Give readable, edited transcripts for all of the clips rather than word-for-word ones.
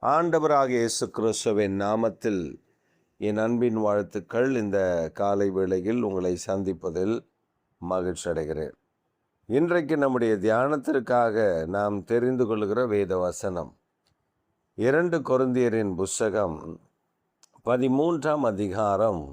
ஆண்டவராகிய இயேசு கிறிஸ்துவின் நாமத்தில் என் அன்பின் வாழ்த்துக்கள். இந்த காலை வேளையில் உங்களை சந்திப்பதில் மகிழ்ச்சி அடைகிறேன். இன்றைக்கு நம்முடைய தியானத்திற்காக நாம் தெரிந்து கொள்கிற வேத வசனம் 2 கொரிந்தியரின் புஸ்தகம் 13ஆம் அதிகாரம்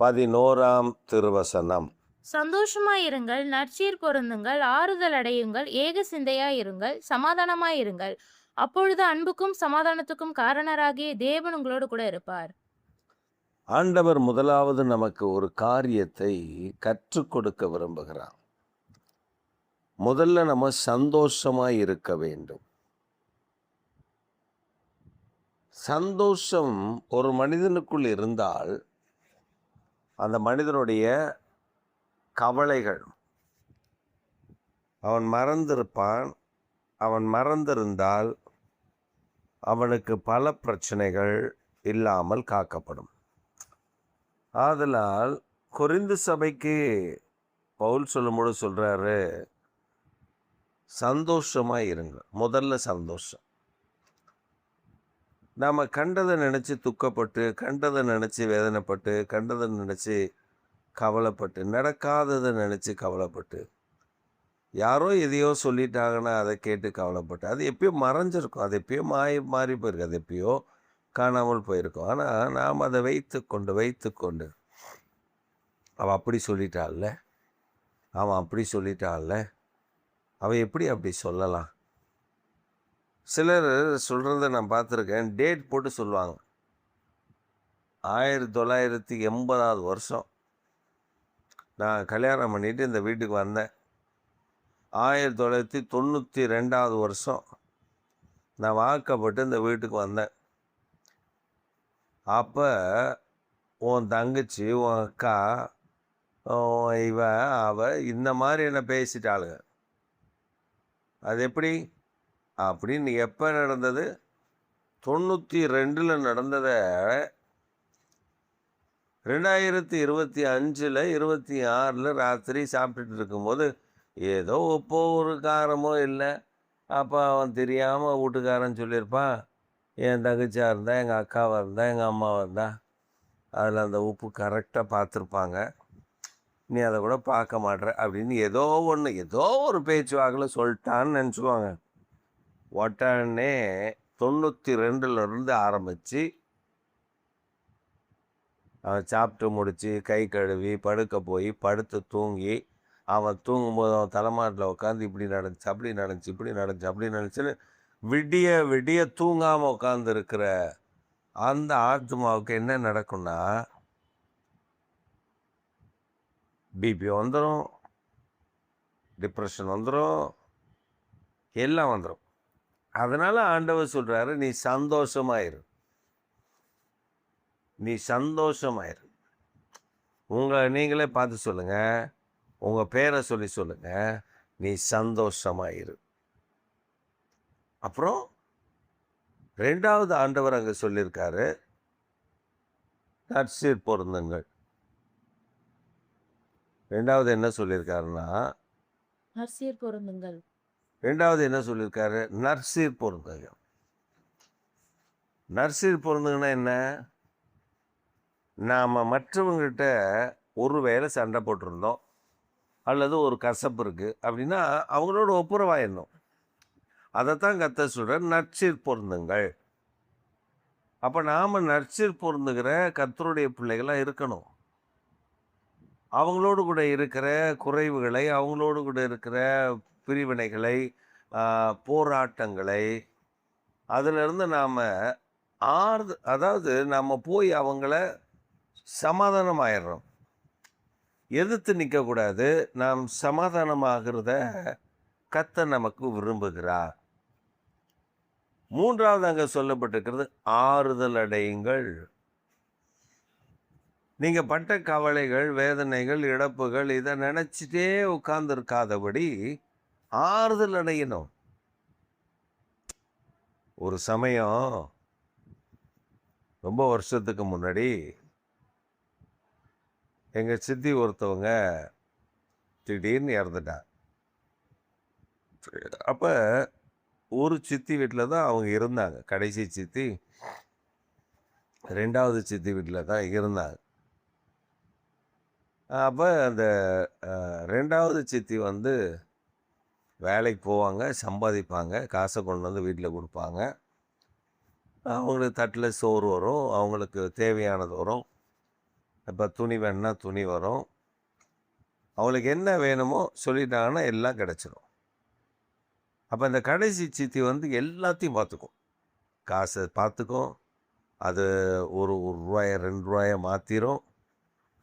11ஆம் திருவசனம். சந்தோஷமாயிருங்கள், நற்சீர் பொருந்துங்கள், ஆறுதல் அடையுங்கள், ஏக சிந்தையாயிருங்கள், சமாதானமாயிருங்கள். அப்பொழுது அன்புக்கும் சமாதானத்துக்கும் காரணராகிய தேவன் உங்களோடு கூட இருப்பார். ஆண்டவர் முதலாவது நமக்கு ஒரு காரியத்தை கற்றுக் கொடுக்க விரும்புகிறார். முதல்ல நம்ம சந்தோஷமாய் இருக்க வேண்டும். சந்தோஷம் ஒரு மனிதனுக்குள் இருந்தால் அந்த மனிதனுடைய கவலைகள் அவன் மறந்திருப்பான். அவன் மறந்திருந்தால் அவனுக்கு பல பிரச்சனைகள் இல்லாமல் காக்கப்படும். ஆதலால் கொரிந்து சபைக்கு பவுல் சொல்லும்போது சொல்றாரு, சந்தோஷமா இருங்க. முதல்ல சந்தோஷம். நாம் கண்டதை நினச்சி துக்கப்பட்டு, கண்டதை நினச்சி வேதனைப்பட்டு, கண்டதை நினச்சி கவலைப்பட்டு, நடக்காததை நினச்சி கவலைப்பட்டு, யாரோ எதையோ சொல்லிட்டாங்கன்னா அதை கேட்டு கவலைப்பட்டு, அது எப்பயோ மறைஞ்சிருக்கும், அது எப்பயோ மாறி போயிருக்கு, அது எப்பயோ காணாமல் போயிருக்கும். ஆனால் நாம் அதை வைத்து கொண்டு அவன் அப்படி சொல்லிட்டாள்ல, அவன் அப்படி சொல்லிட்டாள்ல, அவன் எப்படி அப்படி சொல்லலாம்? சிலர் சொல்கிறத நான் பார்த்துருக்கேன். டேட் போட்டு சொல்லுவாங்க. 1980 வருஷம் நான் கல்யாணம் பண்ணிட்டு இந்த வீட்டுக்கு வந்தேன். 1992 வருஷம் நான் வாக்கப்பட்டு இந்த வீட்டுக்கு வந்தேன். அப்போ உன் தங்கச்சி, உன் அக்கா, அவ இந்த மாதிரி என்ன பேசிட்டாளுங்க. அது எப்படி அப்படின்னு எப்போ நடந்தது? 92 நடந்ததை 2025 26 ராத்திரி சாப்பிட்டுட்டு இருக்கும்போது ஏதோ உப்போ ஒரு காரமோ இல்லை. அப்போ அவன் தெரியாமல் வீட்டுக்காரன் சொல்லியிருப்பான், என் தங்கச்சியாக இருந்தால், எங்கள் அக்காவாக இருந்தால், எங்கள் அம்மாவாக இருந்தால் அதில் அந்த உப்பு கரெக்டாக பார்த்துருப்பாங்க, நீ அதை கூட பார்க்க மாட்ற அப்படின்னு ஏதோ ஒரு பேச்சு வாக்கில் சொல்லிட்டான்னு நினச்சிக்குவாங்க. உடனே 92 ஆரம்பித்து அவன் சாப்பிட்டு முடித்து கை கழுவி படுக்க போய் படுத்து தூங்கி, அவன் தூங்கும்போது அவன் தலைமாட்டில் உட்காந்து இப்படி நடந்துச்சு, அப்படி நடந்துச்சு, இப்படி நடந்துச்சு, அப்படி நடந்துச்சுன்னு விடிய விடிய தூங்காமல் உட்காந்துருக்கிற அந்த ஆத்மாவுக்கு என்ன நடக்கும்னா, பிபி வந்துடும், டிப்ரெஷன் வந்துடும், எல்லாம் வந்துடும். அதனால் ஆண்டவர் சொல்கிறாரு, நீ சந்தோஷமாயிரு, நீ சந்தோஷமாயிரு. நீங்களே பார்த்து சொல்லுங்கள், உங்கள் பேரை சொல்லி சொல்லுங்கள், நீ சந்தோஷமாயிரு. அப்புறம் 2வது ஆண்டவர் அங்கே சொல்லியிருக்காரு, நற்சீர் பொருந்துங்கள். 2வது என்ன சொல்லியிருக்காருன்னா, நற்சீர் பொருந்துங்கள். 2வது என்ன சொல்லியிருக்காரு? நற்சீர் பொருந்துங்க. நற்சீர் பொருந்துங்கன்னா என்ன? நாம் மற்றவங்ககிட்ட ஒரு வேளை சண்டை போட்டிருந்தோம் அல்லது ஒரு கசப்பு இருக்குது அப்படின்னா அவங்களோட ஒப்புரவாயிடணும். அதைத்தான் கர்த்தர் சொல்கிறார், நற்சீர் பொருந்துங்கள். அப்போ நாம் நற்சீர் பொருந்துகிற கர்த்தருடைய பிள்ளைகளாக இருக்கணும். அவங்களோடு கூட இருக்கிற குறைவுகளை, அவங்களோடு கூட இருக்கிற பிரிவினைகளை, போராட்டங்களை, அதிலிருந்து நாம் அதாவது நம்ம போய் அவங்கள சமாதானமாயிடுறோம். எதிர்த்து நிற்கக்கூடாது. நாம் சமாதானமாகிறத கர்த்தர் நமக்கு விரும்புகிறார். 3வது அங்கே சொல்லப்பட்டிருக்கிறது, ஆறுதல் அடையுங்கள். நீங்கள் பட்ட கவலைகள், வேதனைகள், இழப்புகள் இதை நினச்சிட்டே உட்கார்ந்துருக்காதபடி ஆறுதல் அடையணும். ஒரு சமயம் ரொம்ப வருஷத்துக்கு முன்னாடி எங்கள் சித்தி ஒருத்தவங்க திடீர்னு இறந்துட்டாங்க. அப்போ ஒரு சித்தி வீட்டில் தான் அவங்க இருந்தாங்க. கடைசி சித்தி 2வது சித்தி வீட்டில் தான் இருந்தாங்க. அப்போ அந்த 2வது சித்தி வந்து வேலைக்கு போவாங்க, சம்பாதிப்பாங்க, காசை கொண்டு வந்து வீட்டில் கொடுப்பாங்க. அவங்களுக்கு தட்டில் சோறு வரும், அவங்களுக்கு தேவையானது வரும். இப்போ துணி வேணும்னா துணி வரும். அவங்களுக்கு என்ன வேணுமோ சொல்லிட்டாங்கன்னா எல்லாம் கிடச்சிரும். அப்போ இந்த கடைசி சித்தி வந்து எல்லாத்தையும் பார்த்துக்கும். காசை பார்த்துக்கும், அது ஒரு ரூபாயை 2 ரூபாயை மாற்றிரும்.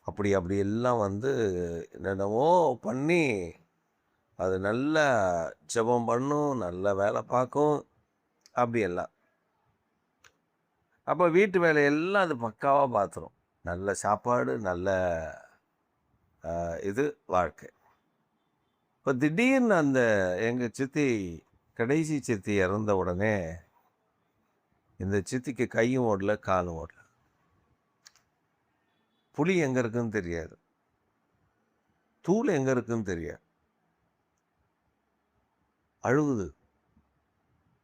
அப்படி எல்லாம் வந்து என்னென்னவோ பண்ணி அது நல்லா ஜெபம் பண்ணும், நல்லா வேலை பார்க்கும், அப்படியெல்லாம். அப்போ வீட்டு வேலையெல்லாம் அது பக்காவாக பார்த்துரும். நல்ல சாப்பாடு, நல்ல இது வாழ்க்கை. இப்போ திடீர்னு அந்த எங்கள் சித்தி, கடைசி சித்தி இறந்த உடனே இந்த சித்திக்கு கையும் ஓடல, காலும் ஓடல. புளி எங்கே இருக்குன்னு தெரியாது, தூள் எங்கே இருக்குன்னு தெரியாது. அழுகுது,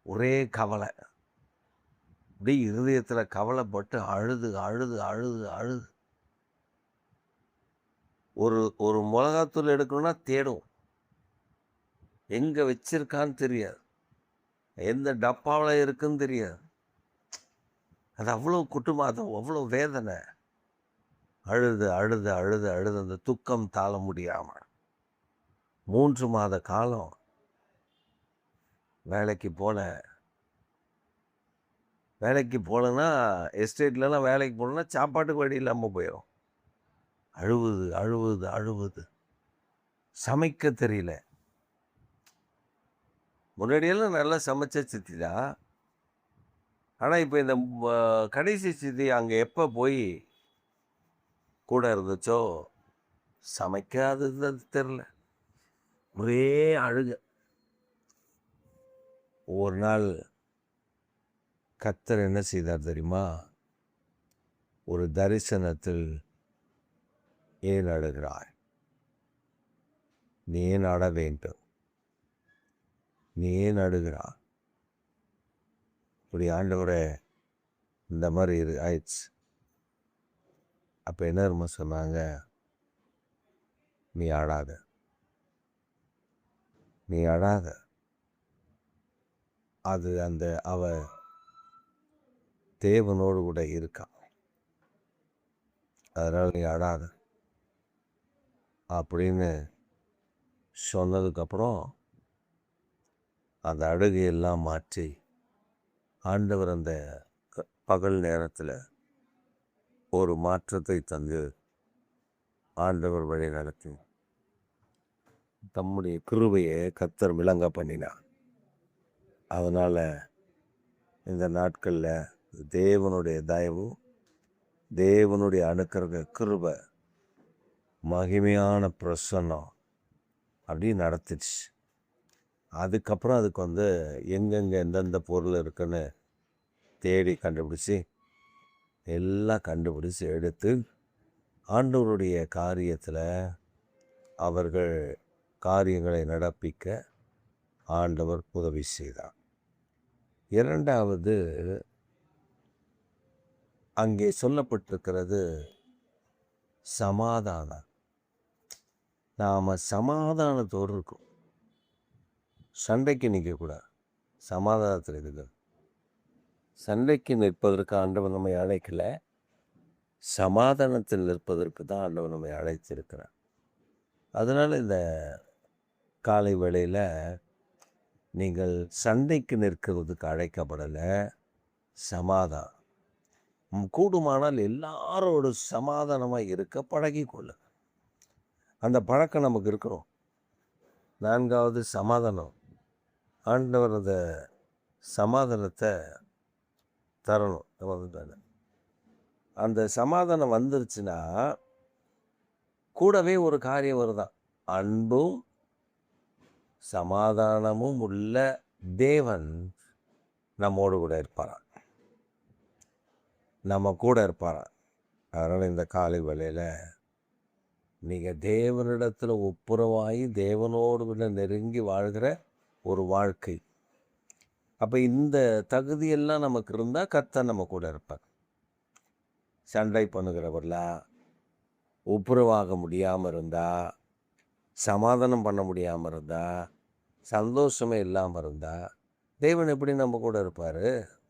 ஒரே கவலை. அப்படி இருதயத்தில் கவலைப்பட்டு அழுது அழுது அழுது அழுது. ஒரு மிளகாத்தூள் எடுக்கணும்னா தேடும், எங்கே வச்சிருக்கான்னு தெரியாது, எந்த டப்பாவில் இருக்குன்னு தெரியாது. அது அவ்வளோ குட்டுமாதம், அவ்வளோ வேதனை. அழுது அழுது அழுது அழுது அந்த துக்கம் தாழ முடியாமல் 3 மாத காலம் வேலைக்கு போகலன்னா எஸ்டேட்லலாம் வேலைக்கு போகலன்னா சாப்பாட்டுக்கு வழி இல்லாமல் போயிடும். அழுவுது அழுவுது அழுவுது. சமைக்க தெரியல. முன்னாடியெல்லாம் நல்லா சமைச்ச சித்தி தான். ஆனால் இப்போ இந்த கடைசி சித்தி அங்கே எப்போ போய் கூட இருந்துச்சோ சமைக்காதது தெரில, ஒரே அழுக. ஒரு நாள் கர்த்தர் என்ன செய்தார் தெரியுமா? ஒரு தரிசனத்தில், ஏன் அழுகிறாய்? நீ ஏன் அழ வேண்டும்? நீ ஏன் அழுகிறாய்? இப்படி ஆண்டவரே இந்த மாதிரி ஆயிடுச்சு. அப்போ என்ன தெரியுமா சொன்னாங்க? நீ அழாத, நீ அழாத. அது அவ தேவனோடு கூட இருக்கான், அதனால் நீ அழாத அப்படின்னு சொன்னதுக்கப்புறம் அந்த அழுகையெல்லாம் மாற்றி ஆண்டவர் அந்த பகல் நேரத்தில் ஒரு மாற்றத்தை தந்து ஆண்டவர் வழி நடத்தி தம்முடைய கிருபையை கர்த்தர் விளங்க பண்ணினார். அதனால் இந்த நாட்களில் தேவனுடைய தயவு, தேவனுடைய அனுக்கிரக கிருபை, மகிமையான பிரசன்னம் அப்படி நடந்துச்சு. அதுக்கப்புறம் அதுக்கு வந்து எங்கெங்கே எந்தெந்த பொருள் இருக்குன்னு தேடி கண்டுபிடிச்சி எல்லாம் கண்டுபிடிச்சி எடுத்து ஆண்டவருடைய காரியத்தில் அவர்கள் காரியங்களை நடப்பிக்க ஆண்டவர் உதவி செய்தார். 2வது, அங்கே சொல்லப்பட்டிருக்கிறது சமாதானம். நாம் சமாதானத்தோடு இருக்கோம், சண்டைக்கு நிற்கக்கூடாது, சமாதானத்தில் இருக்குது. சண்டைக்கு நிற்பதற்கு ஆண்டவர் நம்மை அழைக்கல, சமாதானத்தில் நிற்பதற்கு தான் ஆண்டவர் நம்மை அழைத்திருக்கிறார். அதனால் இந்த காலை வேளையில் நீங்கள் சண்டைக்கு நிற்கிறதுக்கு அழைக்கப்படலை, சமாதானம். கூடுமானால் எல்லாரோடு சமாதானமாக இருக்க பழகிக்கொள்ள. அந்த பழக்கம் நமக்கு இருக்கிறோம். 4வது சமாதானம். ஆண்டவர் அந்த சமாதானத்தை தரணும். அந்த சமாதானம் வந்துருச்சுன்னா கூடவே ஒரு காரியம் வருதான், அன்பும் சமாதானமும் உள்ள தேவன் நம்மோடு கூட இருப்பாராம், நம்ம கூட இருப்பாராம். அதனால் இந்த காலை வேளையில் நீங்கள் தேவனிடத்தில் ஒப்புரவாகி தேவனோடு கூட நெருங்கி வாழ்கிற ஒரு வாழ்க்கை, அப்போ இந்த தகுதியெல்லாம் நமக்கு இருந்தால் கர்த்தர் நம்ம கூட இருப்பார். சண்டை பண்ணுகிறவர்களா, ஒப்புரவாக முடியாமல் இருந்தா, சமாதானம் பண்ண முடியாமல் இருந்தா, சந்தோஷமே இல்லாமல் இருந்தா, தேவன் எப்படி நம்ம கூட இருப்பார்?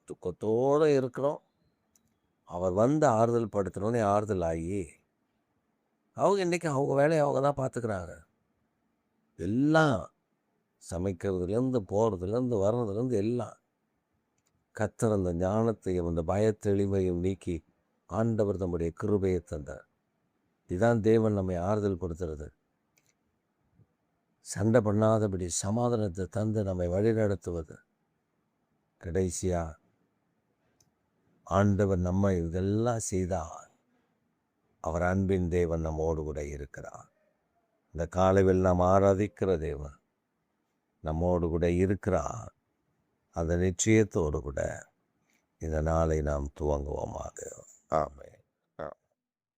துக்கத்தோடு இருக்கிறோம், அவர் வந்து ஆறுதல் படுத்தணுன்னே ஆறுதல் ஆகி, அவங்க இன்றைக்கி அவங்க வேலையை அவங்க தான் பார்த்துக்கிறாங்க. எல்லாம் சமைக்கிறதுலேருந்து போகிறதுலேருந்து வர்றதுலேருந்து எல்லாம் கர்த்தர் அந்த ஞானத்தையும் அந்த பயத்தெளிவையும் நீக்கி ஆண்டவர் நம்முடைய கிருபையை தந்தார். இதுதான் தேவன் நம்மை ஆறுதல் படுத்துறது. சண்டை பண்ணாதபடி சமாதானத்தை தந்து நம்மை வழிநடத்துவது. கடைசியா ஆண்டவர் நம்ம இதெல்லாம் செய்தார். அவர் அன்பின் தேவன் நம்மோடு கூட இருக்கிறார். இந்த காலையில் நாம் ஆராதிக்கிற தேவன் நம்மோடு கூட இருக்கிறார். அந்த நிச்சயத்தோடு கூட இந்த நாளை நாம் துவங்குவோமாக. ஆமென்.